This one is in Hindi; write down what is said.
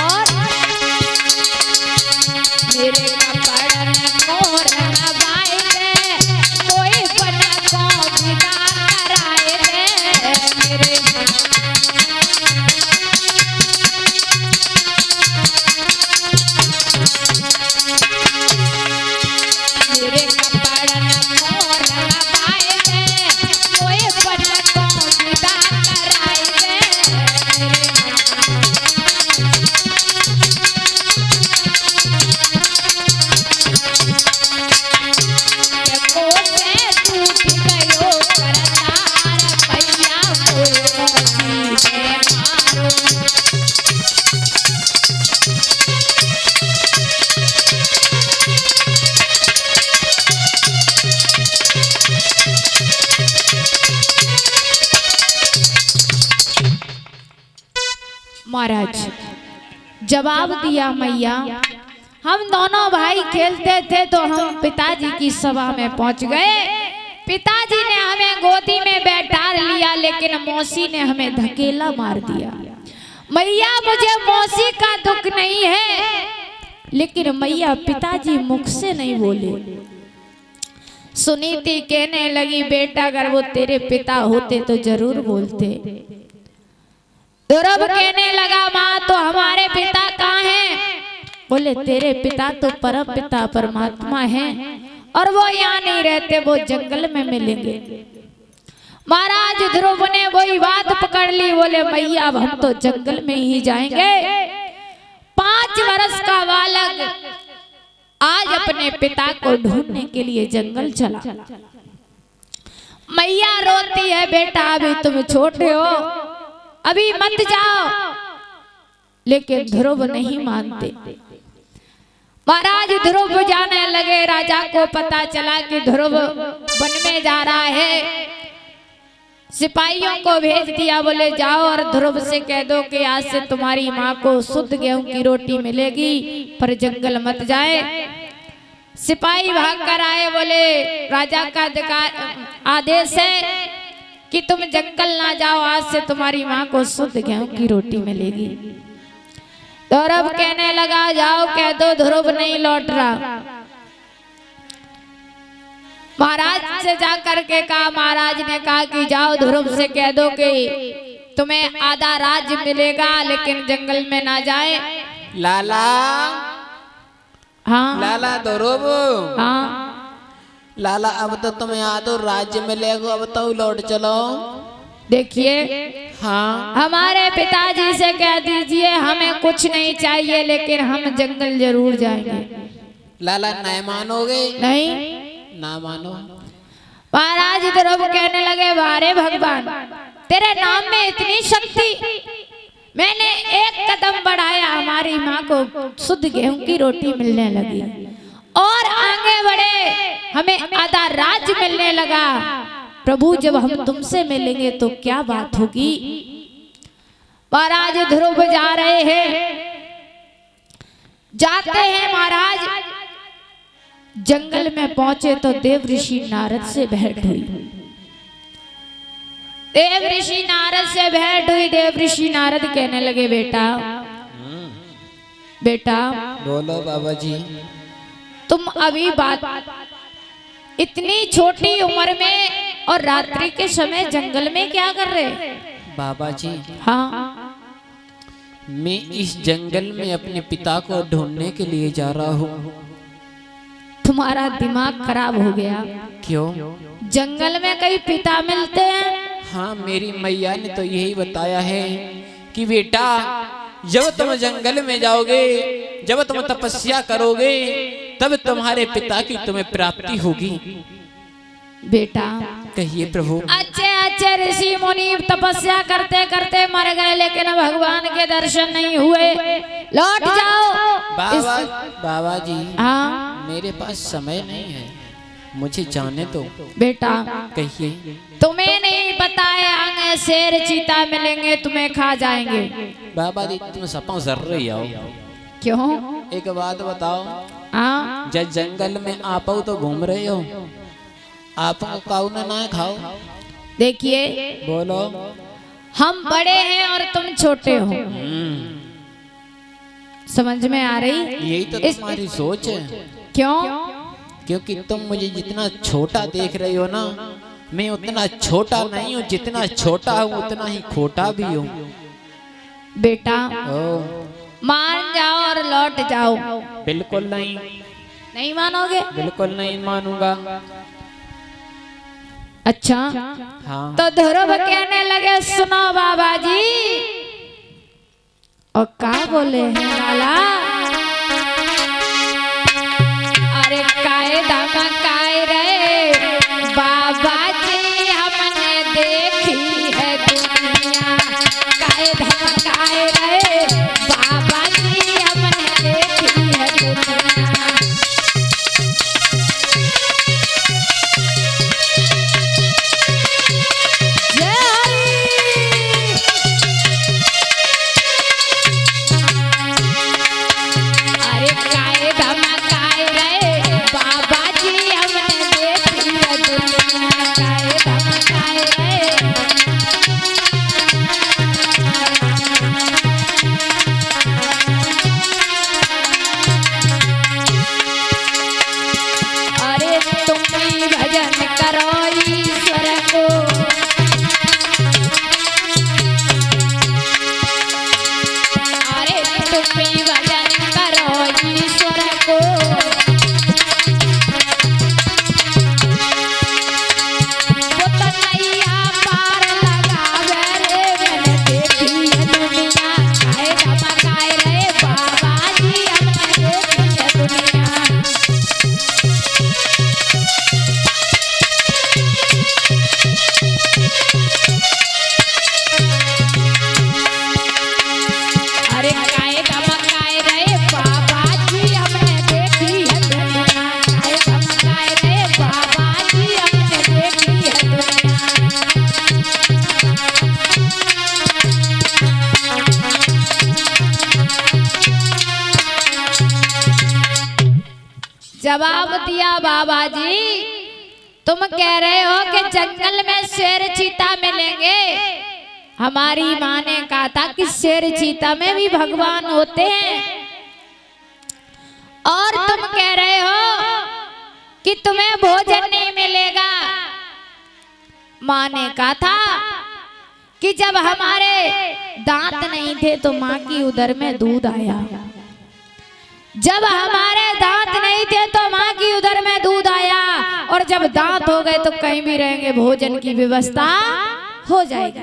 और मेरे कपड़न मोर नवाए दे, कोई बना को विदा कराए दे। मेरे मेरे कपड़न मोर नवाए दे, कोई बना को विदा कराए दे। महाराज जवाब दिया, मैया हम दोनों भाई खेलते थे तो हम पिताजी की सभा में पहुंच गए। पिताजी ने हमें गोदी में बैठा लिया, लेकिन मौसी ने हमें धकेला मार दिया। मैया मुझे मौसी का दुख नहीं है, लेकिन मैया पिताजी मुख से नहीं बोले। सुनीति कहने लगी, बेटा अगर वो तेरे पिता होते तो जरूर बोलते। ध्रुव कहने लगा, माँ तो हमारे पिता कहाँ हैं? बोले तेरे पिता तो परम पिता परमात्मा हैं और वो यहाँ नहीं रहते, वो जंगल में मिलेंगे। महाराज ध्रुव ने वही बात पकड़ ली, बोले मैया अब हम तो जंगल में ही जाएंगे। 5 वर्ष का बालक आज अपने पिता को ढूंढने के लिए जंगल चला। मैया रोती है, बेटा अभी तुम छोटे हो, अभी मत जाओ। लेकिन ध्रुव नहीं मानते। महाराज ध्रुव जाने लगे। राजा को पता चला कि ध्रुव वन में जा रहा है। सिपाहियों को भेज दिया, बोले जाओ और ध्रुव से कह दो कि आज से तुम्हारी माँ को शुद्ध गेहूं की रोटी मिलेगी, पर जंगल मत जाए। सिपाही भाग कर आए, बोले राजा का आदेश है कि तुम जंगल ना जाओ, आज से तुम्हारी माँ को शुद्ध गेहूं की रोटी मिलेगी। ध्रुव कहने लगा, जाओ कह दो ध्रुव नहीं लौट रहा। महाराज से जाकर के कहा, महाराज ने कहा कि जाओ ध्रुव से कह दो कि तुम्हें आधा राज्य मिलेगा, लेकिन जंगल में ना जाए। लाला हाँ लाला ध्रुव, हाँ लाला अब तो तुम्हें आधो राज्य मिलेगा, अब तो लौट चलो। देखिए हाँ हमारे पिताजी से कह दीजिए हमें कुछ नहीं चाहिए, लेकिन हम जंगल जरूर जाएंगे। लाला नहीं मानोगे? नहीं ना मानो। महाराज ध्रुव कहने लगे, वारे भगवान तेरे नाम में इतनी शक्ति, मैंने एक कदम बढ़ाया हमारी माँ को शुद्ध गेहूं की रोटी मिलने लगी, और आगे बढ़े हमें आधा राज्य मिलने लगा। प्रभु जब हम तुमसे मिलेंगे तो क्या बात होगी। महाराज ध्रुव जा रहे हैं, जाते हैं महाराज जंगल में पहुंचे तो देव ऋषि नारद से भेंट हुई। देव ऋषि नारद से भेंट हुई। देव ऋषि नारद कहने लगे, बेटा बेटा बोलो बाबा जी। तुम अभी बात इतनी छोटी उम्र में और रात्रि के समय जंगल में क्या कर रहे? बाबा जी हाँ मैं इस जंगल में अपने पिता को ढूंढने के लिए जा रहा हूँ। तुम्हारा दिमाग खराब हो गया। क्यों? जंगल में कई पिता मिलते हैं? हाँ मेरी मैया ने तो यही बताया है कि बेटा जब तुम जंगल में जाओगे, जब तुम तपस्या करोगे, तब तुम्हारे पिता की तुम्हें प्राप्ति होगी। बेटा कहिए प्रभु। अच्छे अच्छे ऋषि मुनि तपस्या करते करते मर गए, लेकिन भगवान के दर्शन नहीं हुए, लौट जाओ। बाबा जी हाँ मेरे पास समय नहीं है, मुझे जाने दो। बेटा कहिए। तुम्हें नहीं पता है आगे शेर चीता मिलेंगे, तुम्हें खा जाएंगे। बाबा जी तुम सपा जरूर आओ। क्यों? एक बात बताओ, हाँ जब जंगल में आप तो घूम रहे हो, आपको काऊ ना खाओ? देखिए बोलो। हम बड़े हैं और तुम छोटे हो। समझ में आ रही? यही तो तुम्हारी सोच है। क्यों? क्योंकि तुम मुझे जितना छोटा देख रही हो ना, मैं उतना छोटा नहीं हूँ। जितना छोटा हूँ उतना ही खोटा भी हूँ। बेटा मान जाओ और लौट जाओ। बिल्कुल नहीं। नहीं मानोगे? बिल्कुल नहीं मानूंगा। अच्छा हाँ। तो ध्रुव कहने लगे सुनो बाबा जी। और क्या बोले हैं लाला? अरे काय धमकाए रे बाबा जी हमने देखी है दुनिया। काय धमकाए रे बाबा जी हमने देखी है दुनिया। जवाब दिया बाबा जी तुम कह रहे हो कि जंगल में शेर चीता मिलेंगे। हमारी माँ ने कहा था कि शेर चीता में भी भगवान होते हैं। और तुम कह रहे हो कि तुम्हें भोजन नहीं मिलेगा। माँ ने कहा था कि जब हमारे दांत नहीं थे तो माँ की उदर में दूध आया। जब हमारे दांत नहीं थे तो माँ की उदर में दूध आया। और जब दांत हो गए तो कहीं भी रहेंगे भोजन की व्यवस्था हो जाएगी।